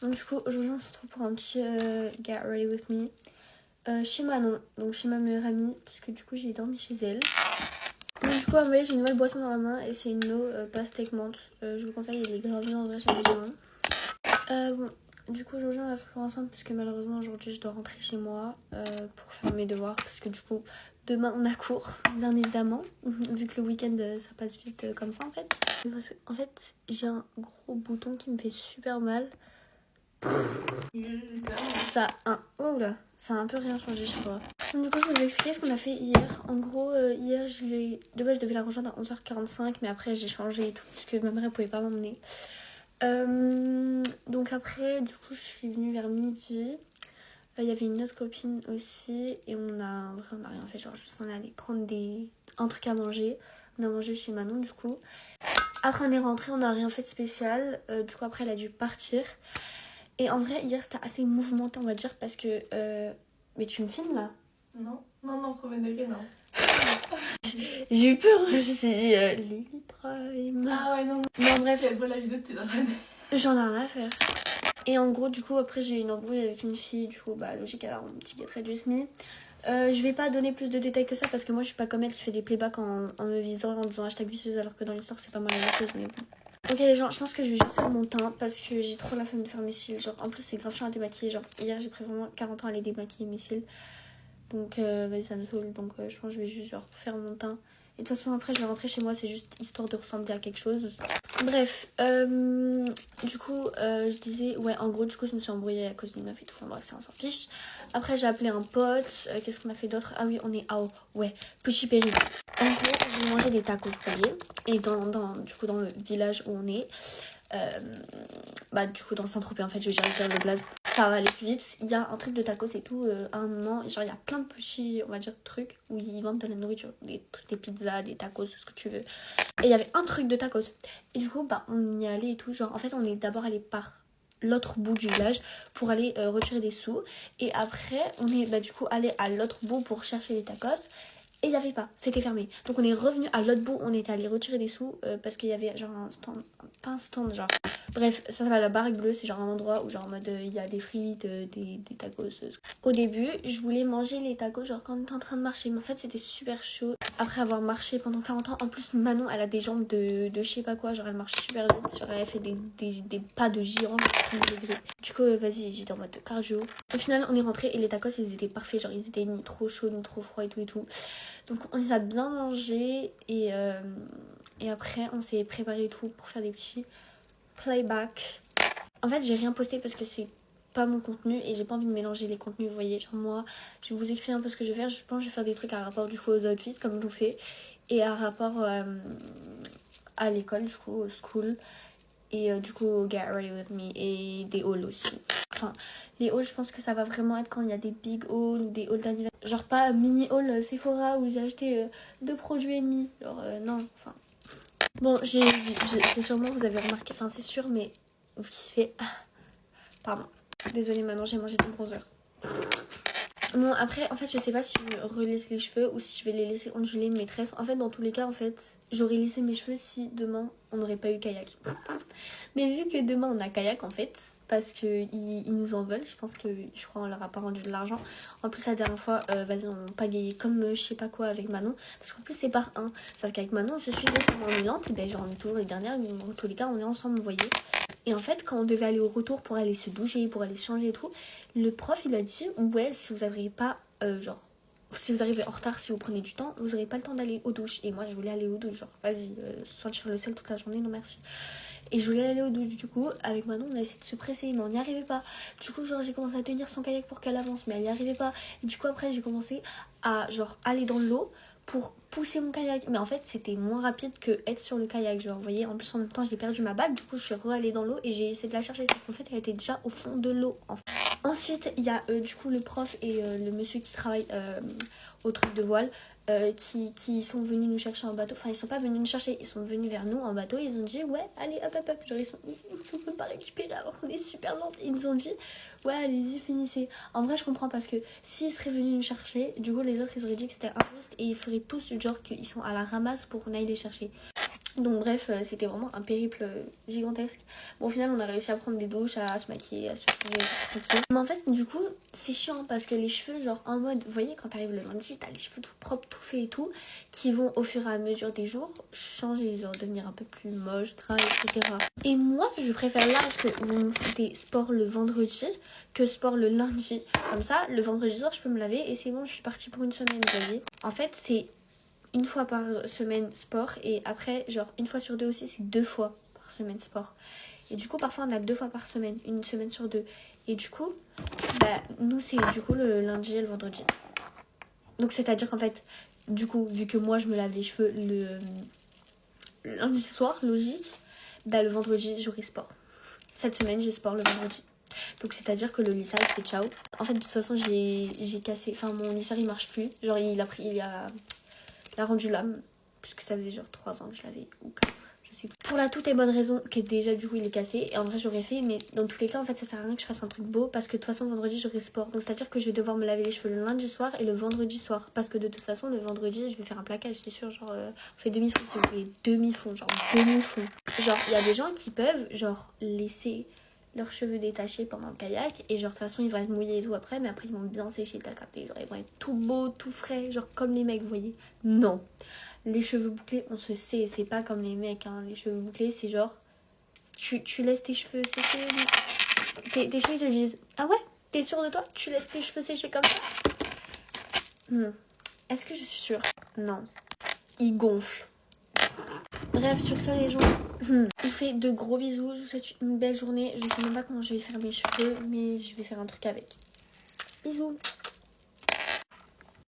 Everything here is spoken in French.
Donc du coup aujourd'hui on se retrouve pour un petit get ready with me chez Manon, donc chez ma meilleure amie, puisque du coup j'ai dormi chez elle. Donc du coup vous voyez j'ai une nouvelle boisson dans la main et c'est une eau pastèque menthe. Je vous conseille, elle est grave bien en vrai, j'ai besoin. Bon, du coup aujourd'hui on va se retrouver ensemble puisque malheureusement aujourd'hui je dois rentrer chez moi pour faire mes devoirs, parce que du coup demain on a cours bien évidemment, vu que le week-end ça passe vite comme ça en fait. En fait j'ai un gros bouton qui me fait super mal. Ça a un peu rien changé je crois. Donc, du coup je vais vous expliquer ce qu'on a fait hier. En gros hier de base je devais la rejoindre à 11h45, mais après j'ai changé et tout parce que ma mère elle pouvait pas m'emmener. Donc après du coup je suis venue vers midi. Il y avait une autre copine aussi et on a rien fait, genre juste on est allé prendre un truc à manger. On a mangé chez Manon du coup. Après on est rentré, on n'a rien fait de spécial. Du coup après elle a dû partir. Et en vrai hier c'était assez mouvementé on va dire parce que... Mais tu me filmes là? Non, premier degré, non. J'ai eu peur, je me suis dit Lily Prime. Ah ouais, non. Non bref. Si elle voit la vidéo, t'es dans la merde. J'en ai rien à faire. Et en gros du coup après j'ai eu une embrouille avec une fille. Du coup bah logique elle a un petit get reduce me. Je vais pas donner plus de détails que ça parce que moi je suis pas comme elle qui fait des playbacks en me visant en disant hashtag vicieuse, alors que dans l'histoire c'est pas mal la même chose, mais bon. Ok les gens, je pense que je vais juste faire mon teint parce que j'ai trop la flemme de faire mes cils. Genre en plus c'est grave chiant à démaquiller. Genre hier j'ai pris vraiment 40 ans à aller démaquiller mes cils. Donc vas-y ça me saoule. Donc je pense que je vais juste genre faire mon teint. Et de toute façon après je vais rentrer chez moi, c'est juste histoire de ressembler à quelque chose. Bref, du coup je disais, ouais en gros du coup je me suis embrouillée à cause d'une meuf et tout, enfin bref ça on s'en fiche. Après j'ai appelé un pote, qu'est-ce qu'on a fait d'autre? Ah oui on est à Petit Péri. En gros j'ai mangé des tacos vous voyez. Et du coup dans le village où on est, du coup dans Saint-Tropez en fait, je vais dire le blaze, ça va aller plus vite. Il y a un truc de tacos et tout, à un moment, genre il y a plein de petits, on va dire, trucs où ils vendent de la nourriture, des pizzas, des tacos, ce que tu veux. Et il y avait un truc de tacos. Et du coup on y allait et tout, genre en fait on est d'abord allé par l'autre bout du village pour aller retirer des sous. Et après on est du coup allé à l'autre bout pour chercher les tacos. Et il n'y avait pas, c'était fermé. Donc on est revenu à l'autre bout, on est allé retirer des sous parce qu'il y avait genre un stand, pas un stand genre. Bref, ça s'appelle la baraque bleue, c'est genre un endroit où genre en mode il y a des frites, des tacos. Au début, je voulais manger les tacos genre quand on était en train de marcher, mais en fait c'était super chaud. Après avoir marché pendant 40 ans, en plus Manon elle a des jambes de je sais pas quoi, genre elle marche super vite, genre elle fait des pas de géant, du coup vas-y, j'étais en mode de cardio. Au final on est rentré et les tacos ils étaient parfaits, genre ils étaient ni trop chauds ni trop froids et tout. Donc on les a bien mangés et après on s'est préparé tout pour faire des petits playback. En fait j'ai rien posté parce que c'est pas mon contenu et j'ai pas envie de mélanger les contenus, vous voyez. Genre moi je vais vous expliquer un peu ce que je vais faire. Je pense que je vais faire des trucs à rapport du coup aux outfits comme je vous fais, et à rapport à l'école du coup, au school, et du coup au Get Ready With Me, et des hauls aussi. Enfin les hauls je pense que ça va vraiment être quand il y a des big hauls ou des hauls d'anniversaire. Genre pas mini haul Sephora où j'ai acheté 2 produits et demi. Genre non, enfin. Bon, c'est sûrement, vous avez remarqué, enfin c'est sûr, mais vous kiffez. Pardon. Désolée maintenant, j'ai mangé du bronzer. Bon après en fait je sais pas si je relaisse les cheveux ou si je vais les laisser ondulés de mes tresses. En fait dans tous les cas en fait j'aurais laissé mes cheveux si demain on n'aurait pas eu kayak. Mais vu que demain on a kayak en fait, parce qu'ils nous en veulent, je crois on leur a pas rendu de l'argent. En plus la dernière fois vas-y on pagayait comme je sais pas quoi avec Manon, parce qu'en plus c'est par un. Sauf qu'avec Manon on se suit on est lente, et ben genre on est toujours les dernières, mais en tous les cas on est ensemble vous voyez. Et en fait quand on devait aller au retour pour aller se doucher, pour aller se changer et tout, le prof il a dit ouais si vous n'arrivez pas si vous arrivez en retard, si vous prenez du temps, vous n'aurez pas le temps d'aller aux douches. Et moi je voulais aller aux douches, genre vas-y, sentir le sel toute la journée, non merci. Et je voulais aller aux douches, du coup avec Manon on a essayé de se presser mais on n'y arrivait pas. Du coup genre j'ai commencé à tenir son kayak pour qu'elle avance mais elle n'y arrivait pas. Et du coup après j'ai commencé à genre aller dans l'eau pour pousser mon kayak, mais en fait c'était moins rapide que être sur le kayak, genre vous voyez. En plus en même temps j'ai perdu ma bague, du coup je suis re-allée dans l'eau et j'ai essayé de la chercher, sauf qu'en fait elle était déjà au fond de l'eau en fait. Ensuite il y a du coup le prof et le monsieur qui travaille au truc de voile qui sont venus nous chercher en bateau. Enfin ils sont pas venus nous chercher, ils sont venus vers nous en bateau. Ils ont dit ouais allez hop hop hop, genre ils sont même pas récupérés alors qu'on est super lente. Ils nous ont dit ouais allez-y finissez. En vrai je comprends parce que s'ils seraient venus nous chercher, du coup les autres ils auraient dit que c'était injuste et ils feraient tous genre qu'ils sont à la ramasse pour qu'on aille les chercher. Donc bref, c'était vraiment un périple gigantesque. Bon, au final, on a réussi à prendre des douches, à se maquiller, à se trouver tranquille. Mais en fait, du coup, c'est chiant parce que les cheveux, genre en mode, vous voyez, quand t'arrives le lundi, t'as les cheveux tout propres, tout faits et tout, qui vont au fur et à mesure des jours changer, genre devenir un peu plus moche, gras, etc. Et moi, je préfère large que vous me foutez sport le vendredi que sport le lundi. Comme ça, le vendredi soir, je peux me laver et c'est bon, je suis partie pour une semaine, vous voyez. En fait, c'est une fois par semaine sport et après genre une fois sur deux aussi c'est 2 fois par semaine sport et du coup parfois on a 2 fois par semaine, une semaine sur 2 et du coup bah nous c'est du coup le lundi et le vendredi, donc c'est à dire qu'en fait du coup vu que moi je me lave les cheveux le lundi soir logique, bah le vendredi j'aurai sport. Cette semaine j'ai sport le vendredi. Donc c'est à dire que le lissage c'est ciao. En fait de toute façon j'ai cassé, enfin mon lissage il marche plus, genre il a rendu l'âme, puisque ça faisait genre 3 ans que je l'avais, ou 4, je sais plus. Pour la toute et bonne raison que déjà du coup il est cassé, et en vrai j'aurais fait, mais dans tous les cas en fait ça sert à rien que je fasse un truc beau, parce que de toute façon vendredi j'aurai sport, donc c'est à dire que je vais devoir me laver les cheveux le lundi soir et le vendredi soir, parce que de toute façon le vendredi je vais faire un plaquage, c'est sûr, genre on fait demi-fond si vous voulez, demi-fond, genre demi-fond. Genre il y a des gens qui peuvent genre laisser leurs cheveux détachés pendant le kayak et genre de toute façon ils vont être mouillés et tout après, mais après ils vont bien sécher, t'as capté, genre ils vont être tout beaux, tout frais, genre comme les mecs, vous voyez. Non, les cheveux bouclés on se sait, c'est pas comme les mecs hein. Les cheveux bouclés c'est genre tu laisses tes cheveux sécher, tes cheveux ils te disent ah ouais t'es sûre de toi, tu laisses tes cheveux sécher comme ça. Est-ce que je suis sûre? Non, ils gonflent. Bref, sur ce les gens, je vous fais de gros bisous, je vous souhaite une belle journée. Je sais même pas comment je vais faire mes cheveux, mais je vais faire un truc avec. Bisous.